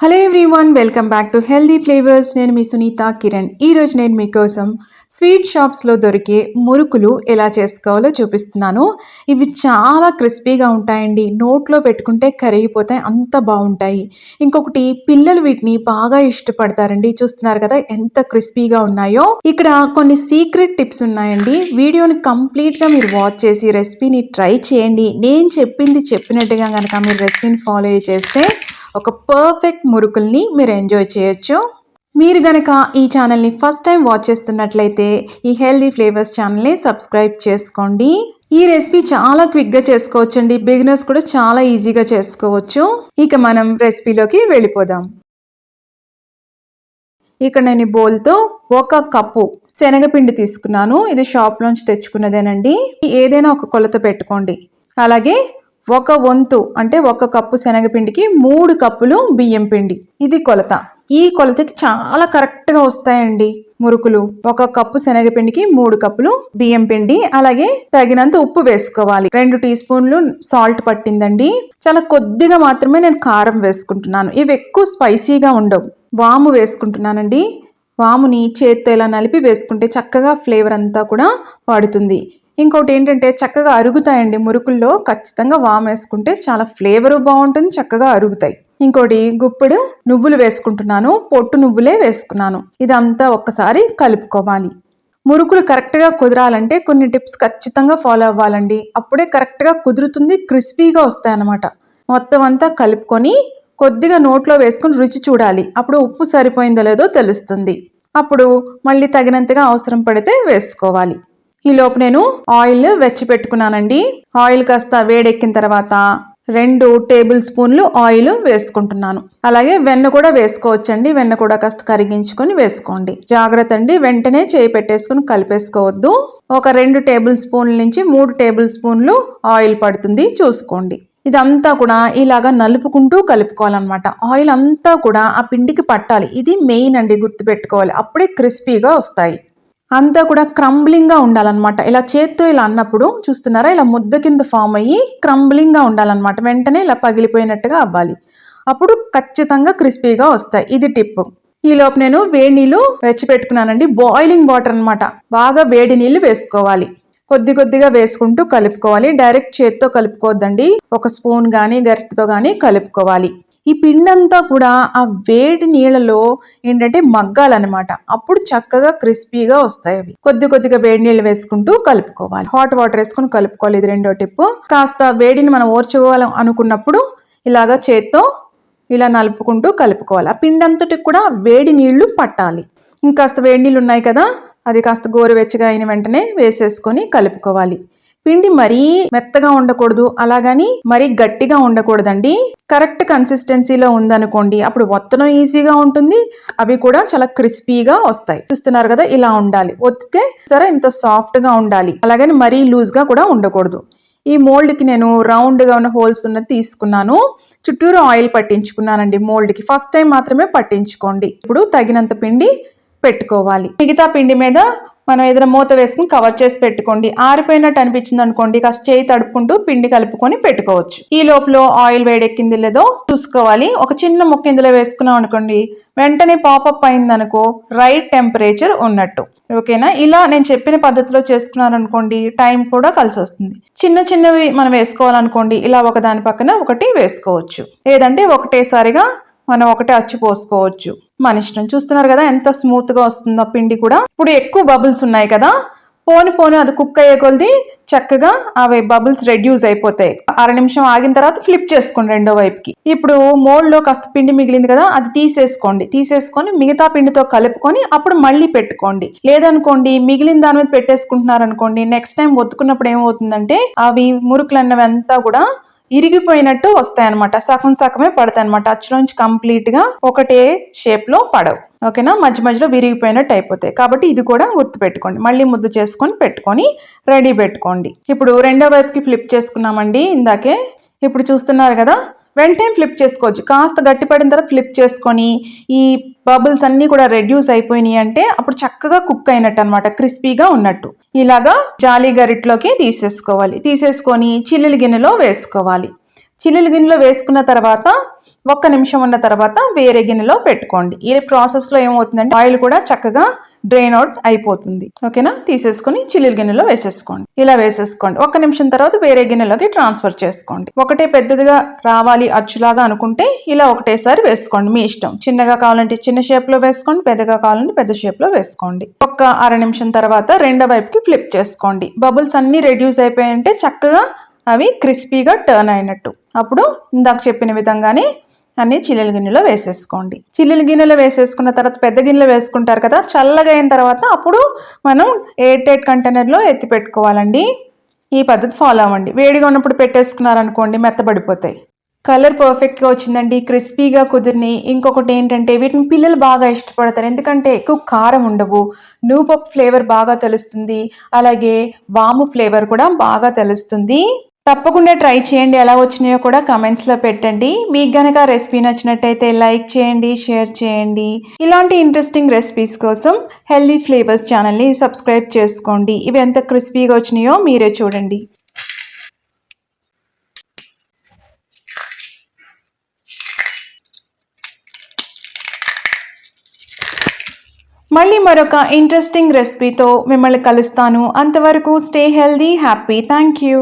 Hello everyone, welcome back to healthy flavours. నేను మీ సునీత కిరణ్. ఈరోజు నేను మీకోసం స్వీట్ షాప్స్లో దొరికే మురుకులు ఎలా చేసుకోవాలో చూపిస్తున్నాను. ఇవి చాలా క్రిస్పీగా ఉంటాయండి, నోట్లో పెట్టుకుంటే కరిగిపోతాయి, అంత బాగుంటాయి. ఇంకొకటి, పిల్లలు వీటిని బాగా ఇష్టపడతారండి. చూస్తున్నారు కదా ఎంత క్రిస్పీగా ఉన్నాయో. ఇక్కడ కొన్ని సీక్రెట్ టిప్స్ ఉన్నాయండి. వీడియోని కంప్లీట్గా మీరు వాచ్ చేసి రెసిపీని ట్రై చేయండి. నేను చెప్పినట్టుగా కనుక మీరు రెసిపీని ఫాలో చేస్తే ఒక పర్ఫెక్ట్ మురుకుల్ని మీరు ఎంజాయ్ చేయొచ్చు. మీరు గనక ఈ ఛానల్ని ఫస్ట్ టైం వాచ్ చేస్తున్నట్లయితే ఈ హెల్దీ ఫ్లేవర్స్ ఛానల్ని సబ్స్క్రైబ్ చేసుకోండి. ఈ రెసిపీ చాలా క్విక్గా చేసుకోవచ్చండి. బిగినర్స్ కూడా చాలా ఈజీగా చేసుకోవచ్చు. ఇక మనం రెసిపీలోకి వెళ్ళిపోదాం. ఇక్కడ నేను బౌల్తో 1 కప్పు శనగపిండి తీసుకున్నాను. ఇది షాప్లోంచి తెచ్చుకున్నదేనండి. ఏదైనా ఒక కొలత పెట్టుకోండి. అలాగే 1 వంతు అంటే 1 కప్పు శనగపిండికి 3 కప్పులు బియ్యం పిండి, ఇది కొలత. ఈ కొలతకి చాలా కరెక్ట్గా వస్తాయండి మురుకులు. 1 కప్పు శనగపిండికి 3 కప్పులు బియ్యం పిండి, అలాగే తగినంత ఉప్పు వేసుకోవాలి. 2 టీ స్పూన్లు సాల్ట్ పట్టిందండి. చాలా కొద్దిగా మాత్రమే నేను కారం వేసుకుంటున్నాను. ఇవి ఎక్కువ స్పైసీగా ఉండవు. వాము వేసుకుంటున్నానండి. వాముని చేత్తో ఇలా నలిపి వేసుకుంటే చక్కగా ఫ్లేవర్ అంతా కూడా పడుతుంది. ఇంకోటి ఏంటంటే చక్కగా అరుగుతాయండి మురుకుల్లో. ఖచ్చితంగా వాము వేసుకుంటే చాలా ఫ్లేవరు బాగుంటుంది, చక్కగా అరుగుతాయి. ఇంకోటి, గుప్పెడు నువ్వులు వేసుకుంటున్నాను. పొట్టు నువ్వులే వేసుకున్నాను. ఇదంతా ఒక్కసారి కలుపుకోవాలి. మురుకులు కరెక్ట్గా కుదరాలంటే కొన్ని టిప్స్ ఖచ్చితంగా ఫాలో అవ్వాలండి. అప్పుడే కరెక్ట్గా కుదురుతుంది, క్రిస్పీగా వస్తాయి అన్నమాట. మొత్తం అంతా కలుపుకొని కొద్దిగా నోట్లో వేసుకొని రుచి చూడాలి. అప్పుడు ఉప్పు సరిపోయిందో లేదో తెలుస్తుంది. అప్పుడు మళ్ళీ తగినంతగా అవసరం పడితే వేసుకోవాలి. ఈ లోపు నేను ఆయిల్ వెచ్చి పెట్టుకున్నానండి. ఆయిల్ కాస్త వేడెక్కిన తర్వాత 2 టేబుల్ స్పూన్లు ఆయిల్ వేసుకుంటున్నాను. అలాగే వెన్న కూడా వేసుకోవచ్చండి. వెన్న కూడా కాస్త కరిగించుకొని వేసుకోండి. జాగ్రత్త అండి, వెంటనే చేయి పెట్టేసుకుని కలిపేసుకోవద్దు. ఒక 2 టేబుల్ స్పూన్ల నుంచి 3 టేబుల్ స్పూన్లు ఆయిల్ పడుతుంది, చూసుకోండి. ఇదంతా కూడా ఇలాగా నలుపుకుంటూ కలుపుకోవాలన్నమాట. ఆయిల్ అంతా కూడా ఆ పిండికి పట్టాలి. ఇది మెయిన్ అండి, గుర్తుపెట్టుకోవాలి. అప్పుడే క్రిస్పీగా వస్తాయి. అంతా కూడా క్రంబ్లింగ్గా ఉండాలన్నమాట. ఇలా చేత్తో ఇలా అన్నప్పుడు చూస్తున్నారా, ఇలా ముద్ద కింద ఫామ్ అయ్యి క్రంబ్లింగ్గా ఉండాలన్నమాట. వెంటనే ఇలా పగిలిపోయినట్టుగా అవ్వాలి. అప్పుడు ఖచ్చితంగా క్రిస్పీగా వస్తాయి. ఇది టిప్. ఈ లోపు నేను వేడి నీళ్ళు వెచ్చి పెట్టుకున్నానండి. బాయిలింగ్ వాటర్ అనమాట. బాగా వేడి నీళ్ళు వేసుకోవాలి. కొద్దిగా వేసుకుంటూ కలుపుకోవాలి. డైరెక్ట్ చేత్తో కలుపుకోవద్దండి. ఒక స్పూన్ కానీ గరిటెతో కానీ కలుపుకోవాలి. ఈ పిండంతా కూడా ఆ వేడి నీళ్ళలో ఏంటంటే మగ్గాలన్నమాట. అప్పుడు చక్కగా క్రిస్పీగా వస్తాయి అవి. కొద్దిగా వేడి నీళ్ళు వేసుకుంటూ కలుపుకోవాలి. హాట్ వాటర్ వేసుకుని కలుపుకోవాలి. ఇది రెండో టిప్పు. కాస్త వేడిని మనం ఓర్చుకోవాలి అనుకున్నప్పుడు ఇలాగా చేత్తో ఇలా నలుపుకుంటూ కలుపుకోవాలి. ఆ పిండంతటికి కూడా వేడి నీళ్లు పట్టాలి. ఇంకాస్త వేడి నీళ్ళు ఉన్నాయి కదా, అది కాస్త గోరువెచ్చగా అయిన వెంటనే వేసేసుకొని కలుపుకోవాలి. పిండి మరీ మెత్తగా ఉండకూడదు, అలాగని మరీ గట్టిగా ఉండకూడదండి. కరెక్ట్ కన్సిస్టెన్సీలో ఉందనుకోండి, అప్పుడు ఒత్తడం ఈజీగా ఉంటుంది, అవి కూడా చాలా క్రిస్పీగా వస్తాయి. చూస్తున్నారు కదా, ఇలా ఉండాలి. ఒత్తితే సరే ఇంత సాఫ్ట్గా ఉండాలి, అలాగని మరీ లూజ్గా కూడా ఉండకూడదు. ఈ మోల్డ్కి నేను రౌండ్గా ఉన్న హోల్స్ ఉన్నది తీసుకున్నాను. చుట్టూరు ఆయిల్ పట్టించుకున్నానండి మోల్డ్కి. ఫస్ట్ టైం మాత్రమే పట్టించుకోండి. ఇప్పుడు తగినంత పిండి పెట్టుకోవాలి. మిగతా పిండి మీద మనం ఏదైనా మూత వేసుకుని కవర్ చేసి పెట్టుకోండి. ఆరిపోయినట్టు అనిపించింది అనుకోండి, కాస్త చేయి తడుపుకుంటూ పిండి కలుపుకొని పెట్టుకోవచ్చు. ఈ లోపల ఆయిల్ వేడెక్కింది లేదో చూసుకోవాలి. ఒక చిన్న ముక్క ఇందులో వేసుకున్నాం అనుకోండి, వెంటనే పాపప్ అయింది అనుకో, రైట్ టెంపరేచర్ ఉన్నట్టు. ఓకేనా? ఇలా నేను చెప్పిన పద్ధతిలో చేసుకున్నాను అనుకోండి, టైం కూడా కలిసి వస్తుంది. చిన్నవి మనం వేసుకోవాలనుకోండి, ఇలా ఒకదాని పక్కన ఒకటి వేసుకోవచ్చు. లేదంటే ఒకటేసారిగా మనం ఒకటే అచ్చు పోసుకోవచ్చు, మన ఇష్టం. చూస్తున్నారు కదా ఎంత స్మూత్ గా వస్తుందో పిండి కూడా. ఇప్పుడు ఎక్కువ బబుల్స్ ఉన్నాయి కదా, పోను అది కుక్ అయ్యే కొలది చక్కగా అవి బబుల్స్ రెడ్యూస్ అయిపోతాయి. 1/2 నిమిషం ఆగిన తర్వాత ఫ్లిప్ చేసుకోండి రెండో వైపుకి. ఇప్పుడు మోల్డ్ లో కాస్త పిండి మిగిలింది కదా, అది తీసేసుకొని మిగతా పిండితో కలుపుకొని అప్పుడు మళ్ళీ పెట్టుకోండి. లేదనుకోండి, మిగిలిన దాని మీద పెట్టేసుకుంటున్నారు అనుకోండి, నెక్స్ట్ టైం ఒత్తుకున్నప్పుడు ఏమవుతుందంటే అవి మురుకులు అన్నవి అంతా కూడా ఇరిగిపోయినట్టు వస్తాయన్నమాట. సగమే పడతాయి అనమాట. అచ్చులోంచి కంప్లీట్ గా ఒకటే షేప్ లో పడవు. ఓకేనా? మధ్యలో విరిగిపోయినట్టు అయిపోతాయి. కాబట్టి ఇది కూడా గుర్తుపెట్టుకోండి. మళ్ళీ ముద్ద చేసుకొని పెట్టుకొని రెడీ పెట్టుకోండి. ఇప్పుడు రెండో వైపుకి ఫ్లిప్ చేసుకున్నామండి ఇందాకే. ఇప్పుడు చూస్తున్నారు కదా, వెంటనే ఫ్లిప్ చేసుకోవచ్చు. కాస్త గట్టిపడిన తర్వాత ఫ్లిప్ చేసుకొని ఈ బబుల్స్ అన్నీ కూడా రెడ్యూస్ అయిపోయినాయి అంటే అప్పుడు చక్కగా కుక్ అయినట్టు అనమాట, క్రిస్పీగా ఉన్నట్టు. ఇలాగా జాలి గరిటలోకి తీసేసుకొని చిల్లుల గిన్నెలో వేసుకోవాలి. చిల్లులు గిన్నెలో వేసుకున్న తర్వాత 1 నిమిషం ఉన్న తర్వాత వేరే గిన్నెలో పెట్టుకోండి. ఈ ప్రాసెస్లో ఏమవుతుందంటే ఆయిల్ కూడా చక్కగా డ్రైన్ అవుట్ అయిపోతుంది. ఓకేనా, తీసేసుకుని చిల్లులు గిన్నెలో వేసేసుకోండి. ఇలా వేసేసుకోండి. 1 నిమిషం తర్వాత వేరే గిన్నెలోకి ట్రాన్స్ఫర్ చేసుకోండి. ఒకటే పెద్దదిగా రావాలి అచ్చులాగా అనుకుంటే ఇలా ఒకటేసారి వేసుకోండి, మీ ఇష్టం. చిన్నగా కావాలంటే చిన్న షేప్లో వేసుకోండి, పెద్దగా కావాలంటే పెద్ద షేప్లో వేసుకోండి. ఒక అర నిమిషం తర్వాత రెండో వైపుకి ఫ్లిప్ చేసుకోండి. బబుల్స్ అన్ని రెడ్యూస్ అయిపోయాయంటే చక్కగా అవి క్రిస్పీగా టర్న్ అయినట్టు. అప్పుడు ఇందాక చెప్పిన విధంగానే అన్ని చిల్లుల గిన్నెలో వేసేసుకోండి. చిల్లుల గిన్నెలో వేసేసుకున్న తర్వాత పెద్ద గిన్నెలో వేసుకుంటారు కదా, చల్లగా అయిన తర్వాత అప్పుడు మనం ఎయిర్ టైట్ కంటైనర్లో ఎత్తి పెట్టుకోవాలండి. ఈ పద్ధతి ఫాలో అవ్వండి. వేడిగా ఉన్నప్పుడు పెట్టేసుకున్నారనుకోండి మెత్తబడిపోతాయి. కలర్ పర్ఫెక్ట్గా వచ్చిందండి, క్రిస్పీగా కుదిరినాయి. ఇంకొకటి ఏంటంటే వీటిని పిల్లలు బాగా ఇష్టపడతారు, ఎందుకంటే ఎక్కువ కారం ఉండవు, నూపప్పు ఫ్లేవర్ బాగా తెలుస్తుంది, అలాగే వాము ఫ్లేవర్ కూడా బాగా తెలుస్తుంది. తప్పకుండా ట్రై చేయండి. ఎలా వచ్చినాయో కూడా కమెంట్స్లో పెట్టండి. మీకు గనక రెసిపీ నచ్చినట్టయితే లైక్ చేయండి, షేర్ చేయండి. ఇలాంటి ఇంట్రెస్టింగ్ రెసిపీస్ కోసం హెల్దీ ఫ్లేవర్స్ ఛానల్ని సబ్స్క్రైబ్ చేసుకోండి. ఇవి ఎంత క్రిస్పీగా వచ్చినాయో మీరే చూడండి. మళ్ళీ మరొక ఇంట్రెస్టింగ్ రెసిపీతో మిమ్మల్ని కలుస్తాను. అంతవరకు stay healthy, happy. Thank you.